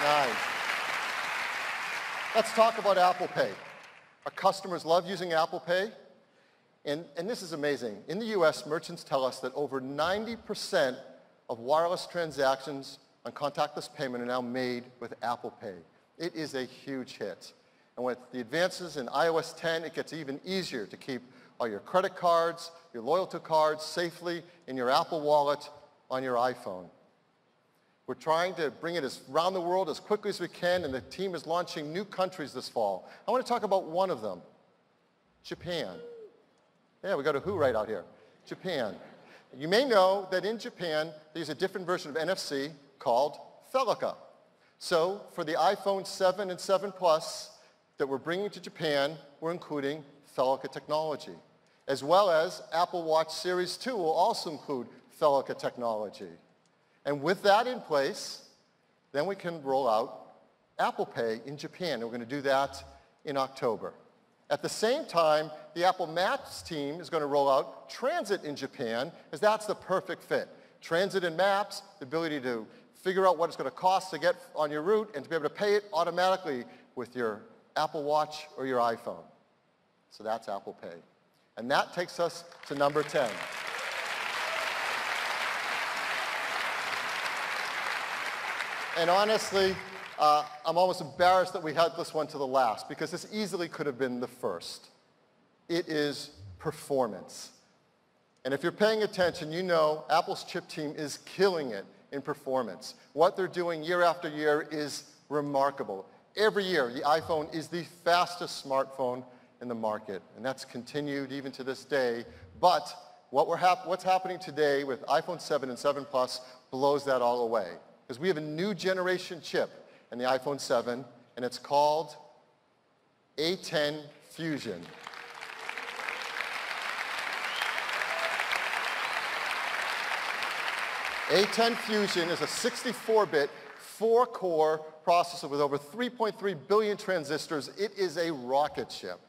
Nice. Let's talk about Apple Pay. Our customers love using Apple Pay, and this is amazing. In the US, merchants tell us that over 90% of wireless transactions on contactless payment are now made with Apple Pay. It is a huge hit. And with the advances in iOS 10, it gets even easier to keep all your credit cards, your loyalty cards safely in your Apple Wallet on your iPhone. We're trying to bring it around the world as quickly as we can, and the team is launching new countries this fall. I want to talk about one of them, Japan. Yeah, we got a who right out here. Japan. You may know that in Japan, there's a different version of NFC called Felica. So for the iPhone 7 and 7 Plus that we're bringing to Japan, we're including Felica technology. As well as Apple Watch Series 2 will also include Felica technology. And with that in place, then we can roll out Apple Pay in Japan. And we're going to do that in October. At the same time, the Apple Maps team is going to roll out Transit in Japan, as that's the perfect fit. Transit and Maps, the ability to figure out what it's going to cost to get on your route and to be able to pay it automatically with your Apple Watch or your iPhone. So that's Apple Pay. And that takes us to number 10. And honestly, I'm almost embarrassed that we had this one to the last, because this easily could have been the first. It is performance. And if you're paying attention, you know Apple's chip team is killing it in performance. What they're doing year after year is remarkable. Every year, the iPhone is the fastest smartphone in the market, and that's continued even to this day. But what's happening today with iPhone 7 and 7 Plus blows that all away, because we have a new generation chip in the iPhone 7, and it's called A10 Fusion. A10 Fusion is a 64-bit, 4-core processor with over 3.3 billion transistors. It is a rocket ship.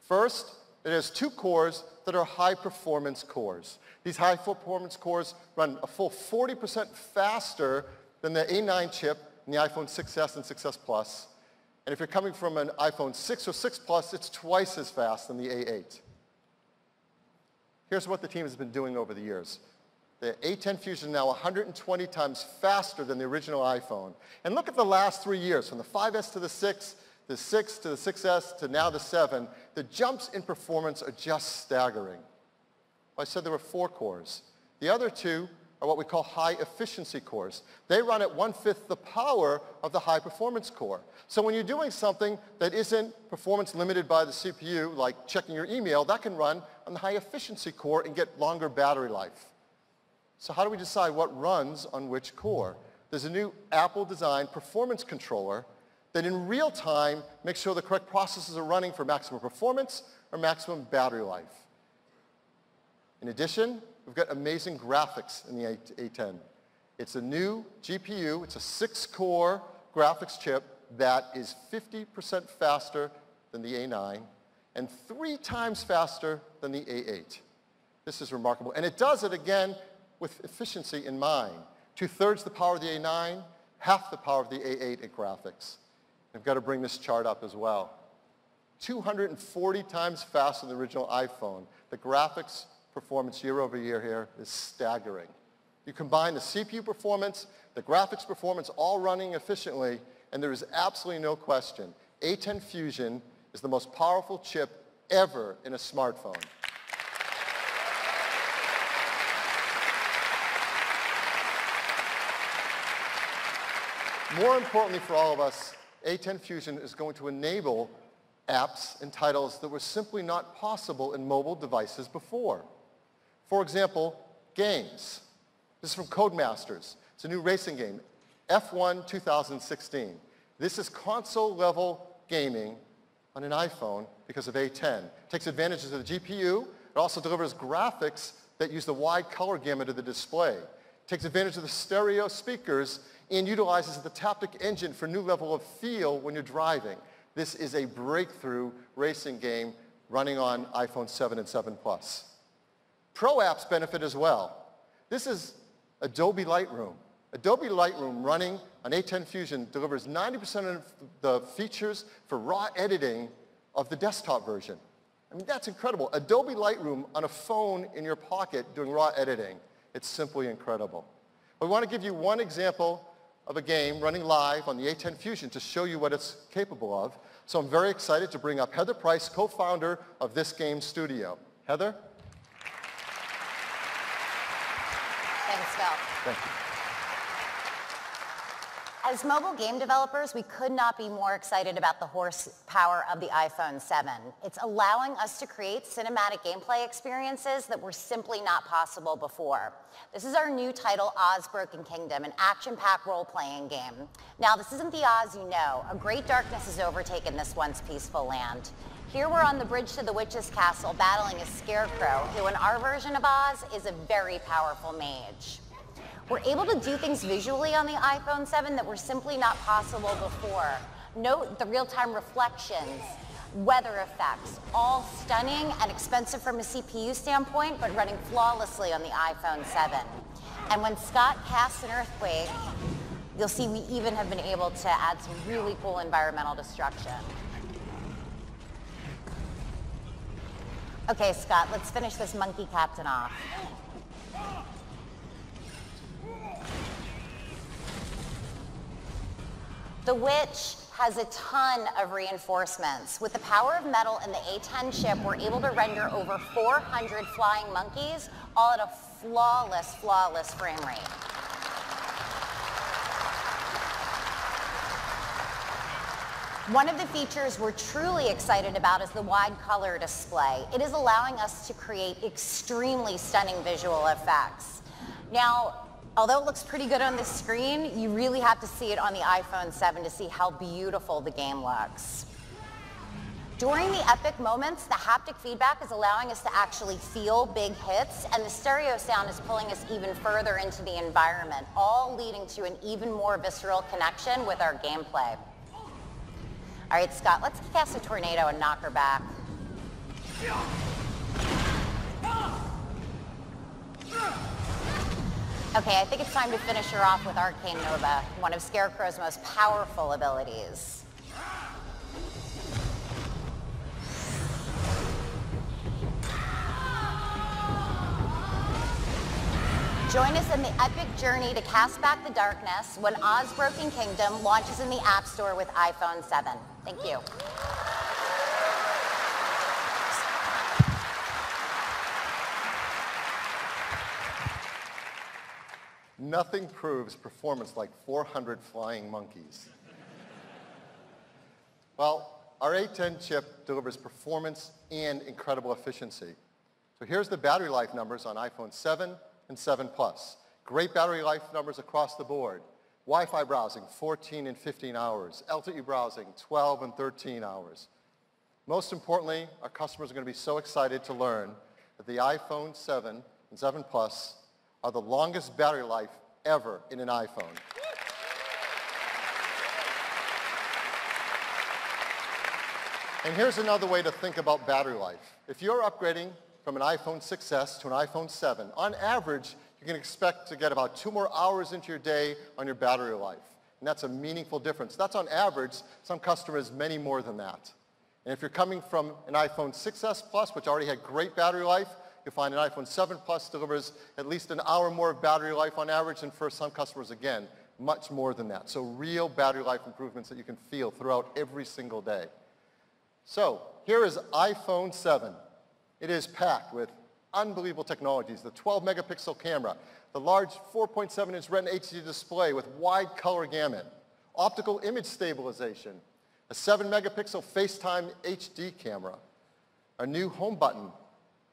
First, it has 2 cores that are high-performance cores. These high-performance cores run a full 40% faster than the A9 chip in the iPhone 6s and 6s Plus. And if you're coming from an iPhone 6 or 6 Plus, it's twice as fast than the A8. Here's what the team has been doing over the years. The A10 Fusion is now 120 times faster than the original iPhone. And look at the last 3 years, from the 5S to the 6, the 6 to the 6S to now the 7. The jumps in performance are just staggering. Well, I said there were 4 cores. The other 2 are what we call high-efficiency cores. They run at 1/5 the power of the high-performance core. So when you're doing something that isn't performance limited by the CPU, like checking your email, that can run on the high-efficiency core and get longer battery life. So how do we decide what runs on which core? There's a new Apple-designed performance controller that in real time makes sure the correct processes are running for maximum performance or maximum battery life. In addition, we've got amazing graphics in the A10. It's a new GPU. It's a 6-core graphics chip that is 50% faster than the A9 and 3 times faster than the A8. This is remarkable. And it does it, again, with efficiency in mind. 2/3 the power of the A9, half the power of the A8 in graphics. I've got to bring this chart up as well. 240 times faster than the original iPhone. The graphics performance year over year here is staggering. You combine the CPU performance, the graphics performance, all running efficiently, and there is absolutely no question. A10 Fusion is the most powerful chip ever in a smartphone. More importantly for all of us, A10 Fusion is going to enable apps and titles that were simply not possible in mobile devices before. For example, games. This is from Codemasters. It's a new racing game, F1 2016. This is console-level gaming on an iPhone because of A10. It takes advantages of the GPU. It also delivers graphics that use the wide color gamut of the display. It takes advantage of the stereo speakers and utilizes the Taptic engine for a new level of feel when you're driving. This is a breakthrough racing game running on iPhone 7 and 7 Plus. Pro apps benefit as well. This is Adobe Lightroom. Adobe Lightroom running on A10 Fusion delivers 90% of the features for raw editing of the desktop version. I mean, that's incredible. Adobe Lightroom on a phone in your pocket doing raw editing. It's simply incredible. We want to give you one example of a game running live on the A10 Fusion to show you what it's capable of. So I'm very excited to bring up Heather Price, co-founder of this game studio. Heather? Thanks, Phil. Thank you. As mobile game developers, we could not be more excited about the horsepower of the iPhone 7. It's allowing us to create cinematic gameplay experiences that were simply not possible before. This is our new title, Oz Broken Kingdom, an action-packed role-playing game. Now, this isn't the Oz you know. A great darkness has overtaken this once peaceful land. Here we're on the bridge to the witch's castle battling a scarecrow, who in our version of Oz is a very powerful mage. We're able to do things visually on the iPhone 7 that were simply not possible before. Note the real-time reflections, weather effects, all stunning and expensive from a CPU standpoint, but running flawlessly on the iPhone 7. And when Scott casts an earthquake, you'll see we even have been able to add some really cool environmental destruction. Okay, Scott, let's finish this monkey captain off. The Witch has a ton of reinforcements. With the power of metal and the A10 chip, we're able to render over 400 flying monkeys, all at a flawless, flawless frame rate. One of the features we're truly excited about is the wide color display. It is allowing us to create extremely stunning visual effects. Now, although it looks pretty good on the screen, you really have to see it on the iPhone 7 to see how beautiful the game looks. During the epic moments, the haptic feedback is allowing us to actually feel big hits, and the stereo sound is pulling us even further into the environment, all leading to an even more visceral connection with our gameplay. All right, Scott, let's cast a tornado and knock her back. Okay, I think it's time to finish her off with Arcane Nova, one of Scarecrow's most powerful abilities. Join us in the epic journey to cast back the darkness when Oz Broken Kingdom launches in the App Store with iPhone 7. Thank you. Nothing proves performance like 400 flying monkeys. Well, our A10 chip delivers performance and incredible efficiency. So here's the battery life numbers on iPhone 7 and 7 Plus. Great battery life numbers across the board. Wi-Fi browsing, 14 and 15 hours. LTE browsing, 12 and 13 hours. Most importantly, our customers are going to be so excited to learn that the iPhone 7 and 7 Plus are the longest battery life ever in an iPhone. And here's another way to think about battery life. If you're upgrading from an iPhone 6s to an iPhone 7, on average, you can expect to get about 2 more hours into your day on your battery life. And that's a meaningful difference. That's on average, some customers many more than that. And if you're coming from an iPhone 6s Plus, which already had great battery life, you'll find an iPhone 7 Plus delivers at least an hour more of battery life on average, and for some customers, again, much more than that. So real battery life improvements that you can feel throughout every single day. So here is iPhone 7. It is packed with unbelievable technologies, the 12-megapixel camera, the large 4.7-inch Retina HD display with wide color gamut, optical image stabilization, a 7-megapixel FaceTime HD camera, a new home button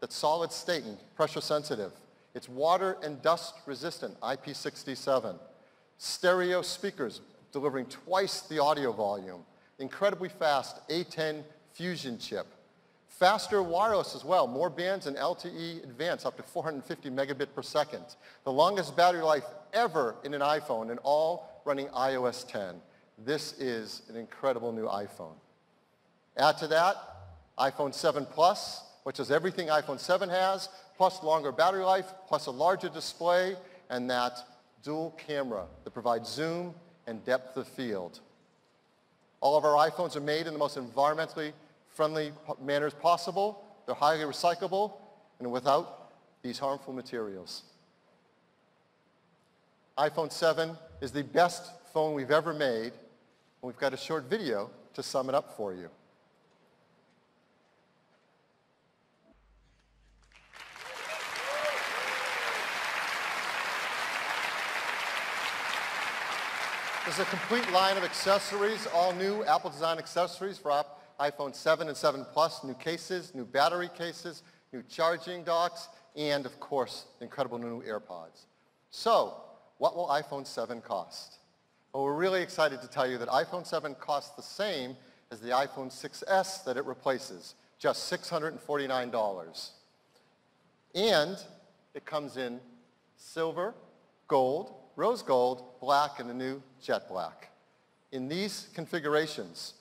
that's solid state and pressure sensitive. It's water and dust resistant, IP67. Stereo speakers delivering twice the audio volume. Incredibly fast A10 Fusion chip. Faster wireless as well, more bands and LTE Advanced up to 450 megabit per second. The longest battery life ever in an iPhone, and all running iOS 10. This is an incredible new iPhone. Add to that iPhone 7 Plus, which has everything iPhone 7 has, plus longer battery life, plus a larger display, and that dual camera that provides zoom and depth of field. All of our iPhones are made in the most environmentally friendly manners possible. They're highly recyclable and without these harmful materials. iPhone 7 is the best phone we've ever made, and we've got a short video to sum it up for you. This is a complete line of accessories, all new Apple design accessories for iPhone 7 and 7 Plus, new cases, new battery cases, new charging docks, and of course, incredible new AirPods. So, what will iPhone 7 cost? Well, we're really excited to tell you that iPhone 7 costs the same as the iPhone 6s that it replaces, just $649. And it comes in silver, gold, rose gold, black, and the new jet black. In these configurations,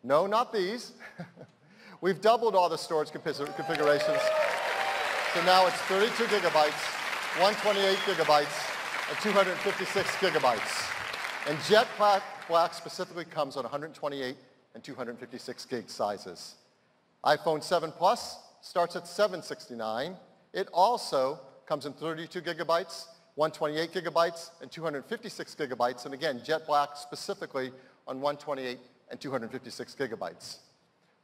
no, not these, we've doubled all the storage configurations. So now it's 32 gigabytes, 128 gigabytes, and 256 gigabytes. And jet black specifically comes on 128 and 256 gig sizes. iPhone 7 Plus starts at $769. It also comes in 32 gigabytes, 128 gigabytes, and 256 gigabytes, and again, jet black specifically on 128 and 256 gigabytes.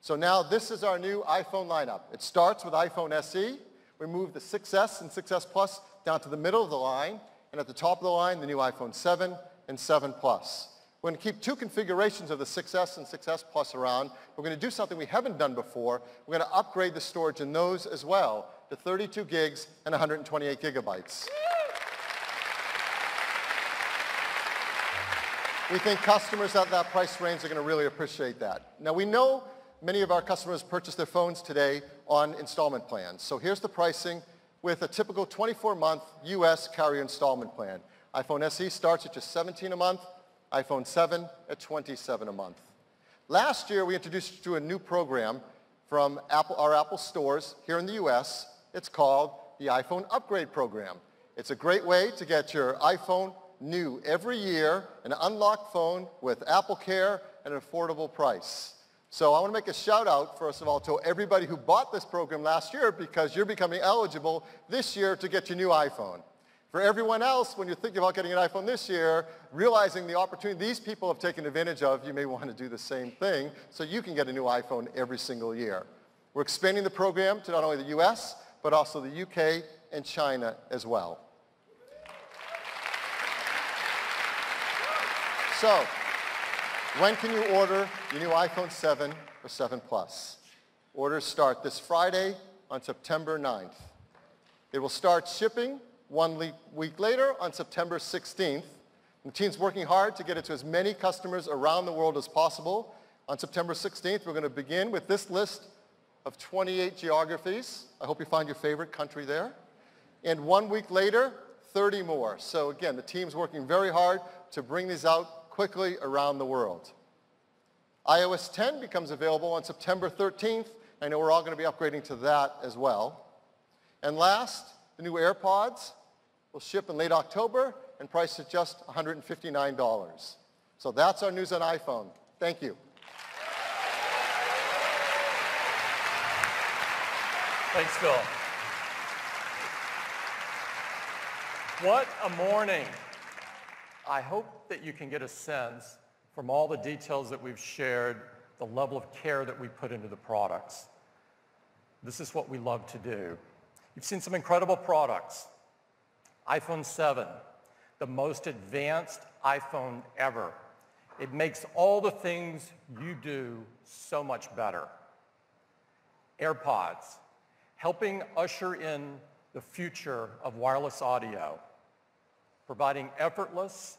So now this is our new iPhone lineup. It starts with iPhone SE. We move the 6S and 6S Plus down to the middle of the line, and at the top of the line, the new iPhone 7 and 7 Plus. We're going to keep two configurations of the 6S and 6S Plus around. We're going to do something we haven't done before. We're going to upgrade the storage in those as well to 32 gigs and 128 gigabytes. We think customers at that price range are going to really appreciate that. Now, we know many of our customers purchase their phones today on installment plans. So here's the pricing with a typical 24-month US carrier installment plan. iPhone SE starts at just $17 a month, iPhone 7 at $27 a month. Last year, we introduced you to a new program from our Apple stores here in the US. It's called the iPhone Upgrade Program. It's a great way to get your iPhone new every year, an unlocked phone with Apple Care at an affordable price. So I want to make a shout out, first of all, to everybody who bought this program last year because you're becoming eligible this year to get your new iPhone. For everyone else, when you're thinking about getting an iPhone this year, realizing the opportunity these people have taken advantage of, you may want to do the same thing so you can get a new iPhone every single year. We're expanding the program to not only the US, but also the UK and China as well. So, when can you order your new iPhone 7 or 7 Plus? Orders start this Friday on September 9th. It will start shipping 1 week later on September 16th. The team's working hard to get it to as many customers around the world as possible. On September 16th, we're going to begin with this list of 28 geographies. I hope you find your favorite country there. And 1 week later, 30 more. So again, the team's working very hard to bring these out quickly around the world. iOS 10 becomes available on September 13th. I know we're all going to be upgrading to that as well. And last, the new AirPods will ship in late October and priced at just $159. So that's our news on iPhone. Thank you. Thanks, Phil. What a morning. I hope that you can get a sense from all the details that we've shared, the level of care that we put into the products. This is what we love to do. You've seen some incredible products. iPhone 7, the most advanced iPhone ever. It makes all the things you do so much better. AirPods, helping usher in the future of wireless audio, providing effortless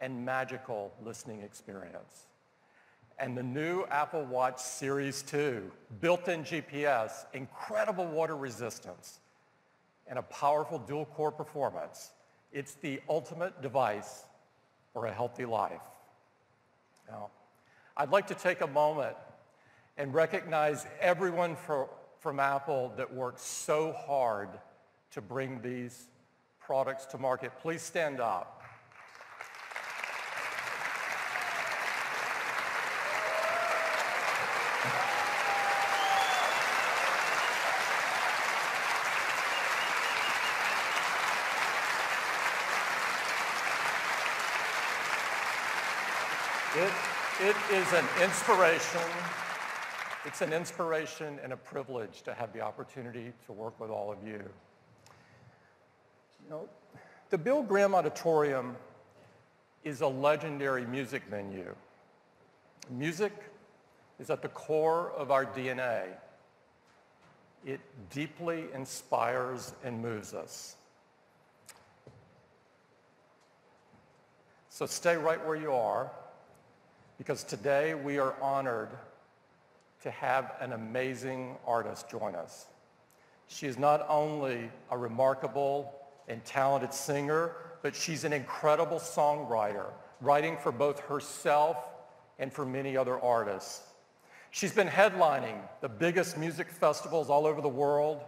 and magical listening experience. And the new Apple Watch Series 2, built-in GPS, incredible water resistance, and a powerful dual-core performance. It's the ultimate device for a healthy life. Now, I'd like to take a moment and recognize everyone from Apple that worked so hard to bring these products to market. Please stand up. It is an inspiration. It's an inspiration and a privilege to have the opportunity to work with all of you. You know, the Bill Graham Auditorium is a legendary music venue. Music is at the core of our DNA. It deeply inspires and moves us. So stay right where you are, because today we are honored to have an amazing artist join us. She is not only a remarkable and talented singer, but she's an incredible songwriter, writing for both herself and for many other artists. She's been headlining the biggest music festivals all over the world,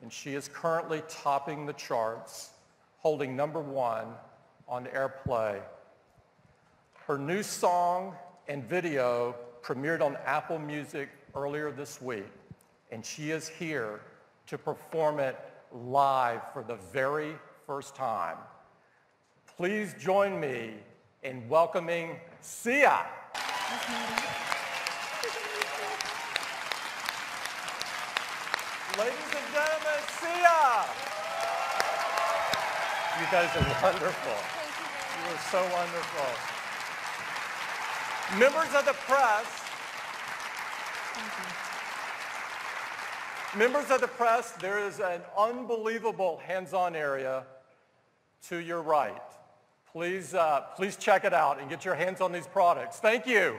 and she is currently topping the charts, holding #1 on Airplay. Her new song and video premiered on Apple Music earlier this week, and she is here to perform it live for the very first time. Please join me in welcoming Sia. Ladies and gentlemen, Sia! You guys are wonderful. You are so wonderful. Members of the press, there is an unbelievable hands-on area to your right. Please check it out and get your hands on these products. Thank you.